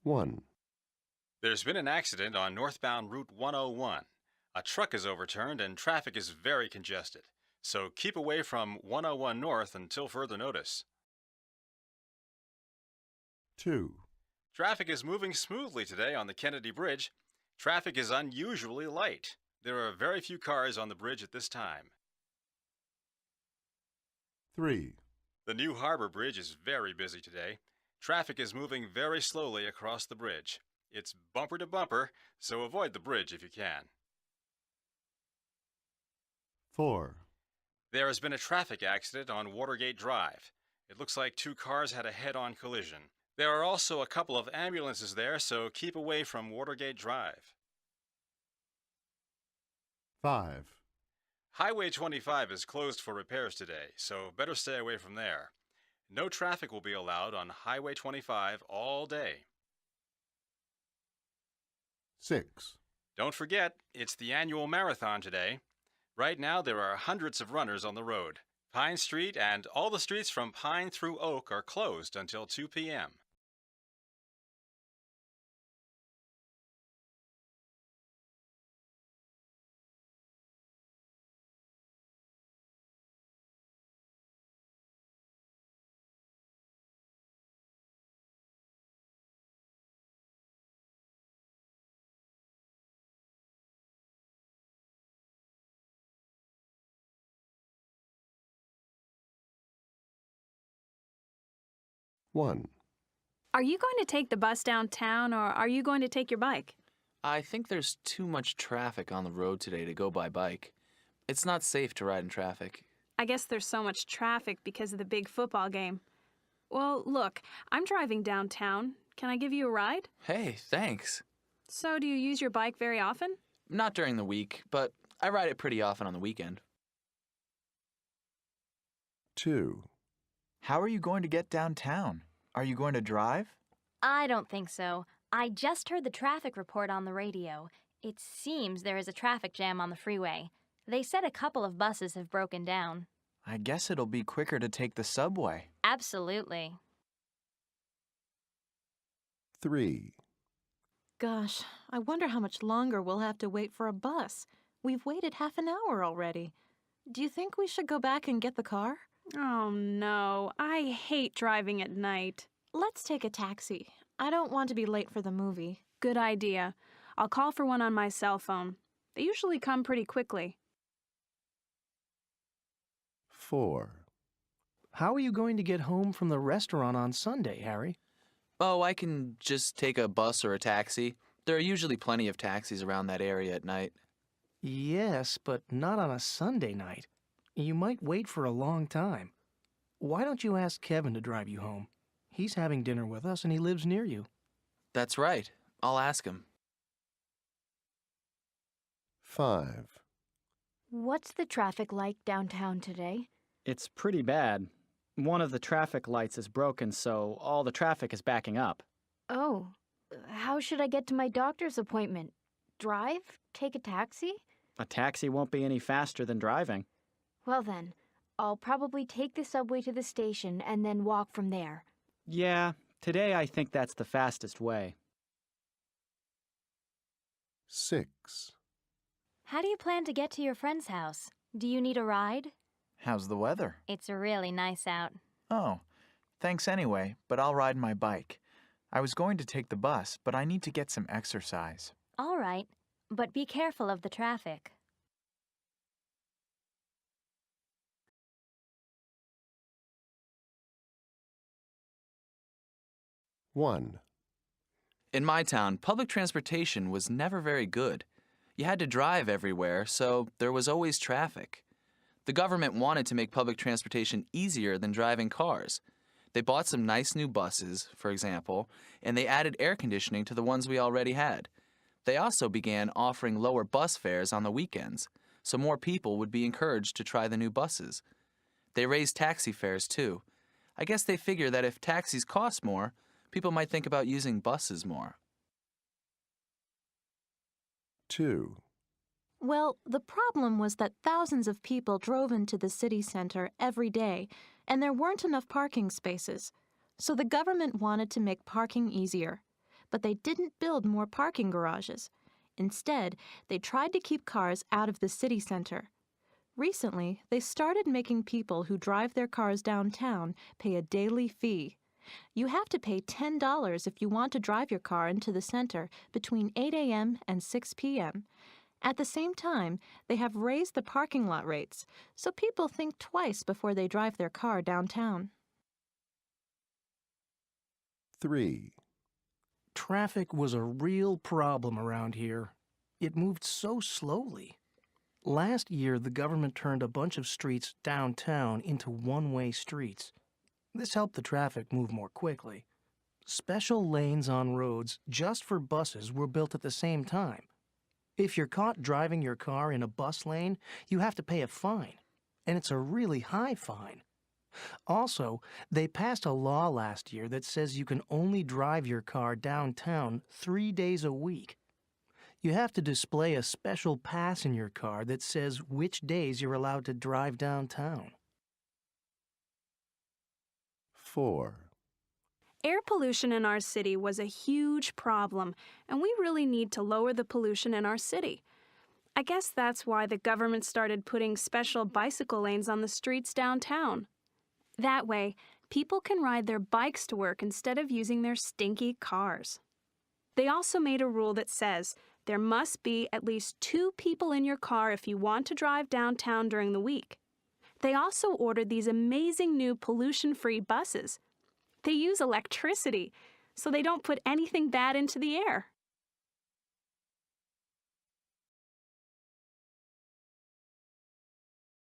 1, There's been an accident on northbound Route 101. A truck is overturned and traffic is very congested. So keep away from 101 North until further notice. 2, Traffic is moving smoothly today on the Kennedy Bridge. Traffic is unusually light. There are very few cars on the bridge at this time. 3, The New Harbor Bridge is very busy today. Traffic is moving very slowly across the bridge. It's bumper to bumper, so avoid the bridge if you can. 4, There has been a traffic accident on Watergate Drive. It looks like two cars had a head-on collision. There are also a couple of ambulances there, so keep away from Watergate Drive. 5, Highway 25 is closed for repairs today, so better stay away from there. No traffic will be allowed on Highway 25 all day. 6, Don't forget, it's the annual marathon today. Right now, there are hundreds of runners on the road. Pine Street and all the streets from Pine through Oak are closed until 2 p.m. 1, Are you going to take the bus downtown, or are you going to take your bike? I think there's too much traffic on the road today to go by bike. It's not safe to ride in traffic. I guess there's so much traffic because of the big football game. Well, look, I'm driving downtown. Can I give you a ride? Hey, thanks. So, do you use your bike very often? Not during the week, but I ride it pretty often on the weekend. 2, How are you going to get downtown? Are you going to drive? I don't think so. I just heard the traffic report on the radio. It seems there is a traffic jam on the freeway. They said a couple of buses have broken down. I guess it'll be quicker to take the subway. Absolutely. 3, Gosh, I wonder how much longer we'll have to wait for a bus. We've waited half an hour already. Do you think we should go back and get the car? Oh, no. I hate driving at night. Let's take a taxi. I don't want to be late for the movie. Good idea. I'll call for one on my cell phone. They usually come pretty quickly. 4, How are you going to get home from the restaurant on Sunday, Harry? Oh, I can just take a bus or a taxi. There are usually plenty of taxis around that area at night. Yes, but not on a Sunday night. You might wait for a long time. Why don't you ask Kevin to drive you home? He's having dinner with us and he lives near you. That's right. I'll ask him. 5, What's the traffic like downtown today? It's pretty bad. One of the traffic lights is broken, so all the traffic is backing up. Oh, how should I get to my doctor's appointment? Drive? Take a taxi? A taxi won't be any faster than driving. Well then, I'll probably take the subway to the station and then walk from there. Yeah, today I think that's the fastest way. 6, How do you plan to get to your friend's house? Do you need a ride? How's the weather? It's really nice out. Oh, thanks anyway, but I'll ride my bike. I was going to take the bus, but I need to get some exercise. All right, but be careful of the traffic. 1, In my town, public transportation was never very good. You had to drive everywhere, so there was always traffic. The government wanted to make public transportation easier than driving cars. They bought some nice new buses, for example, and they added air conditioning to the ones we already had. They also began offering lower bus fares on the weekends, so more people would be encouraged to try the new buses. They raised taxi fares too. I guess they figure that if taxis cost more, people might think about using buses more. 2, Well, the problem was that thousands of people drove into the city center every day, and there weren't enough parking spaces. So the government wanted to make parking easier. but they didn't build more parking garages. Instead, they tried to keep cars out of the city center. Recently, they started making people who drive their cars downtown pay a daily fee. You have to pay $10 if you want to drive your car into the center between 8 a.m. and 6 p.m. At the same time, they have raised the parking lot rates, so people think twice before they drive their car downtown. 3. Traffic was a real problem around here. It moved so slowly. Last year, the government turned a bunch of streets downtown into one-way streets. This helped the traffic move more quickly. Special lanes on roads just for buses were built at the same time. If you're caught driving your car in a bus lane, you have to pay a fine, and it's a really high fine. Also, they passed a law last year that says you can only drive your car downtown 3 days a week. You have to display a special pass in your car that says which days you're allowed to drive downtown. 4. Air pollution in our city was a huge problem, and we really need to lower the pollution in our city. I guess that's why the government started putting special bicycle lanes on the streets downtown. That way, people can ride their bikes to work instead of using their stinky cars. They also made a rule that says there must be at least 2 people in your car if you want to drive downtown during the week. They also ordered these amazing new pollution-free buses. They use electricity, so they don't put anything bad into the air.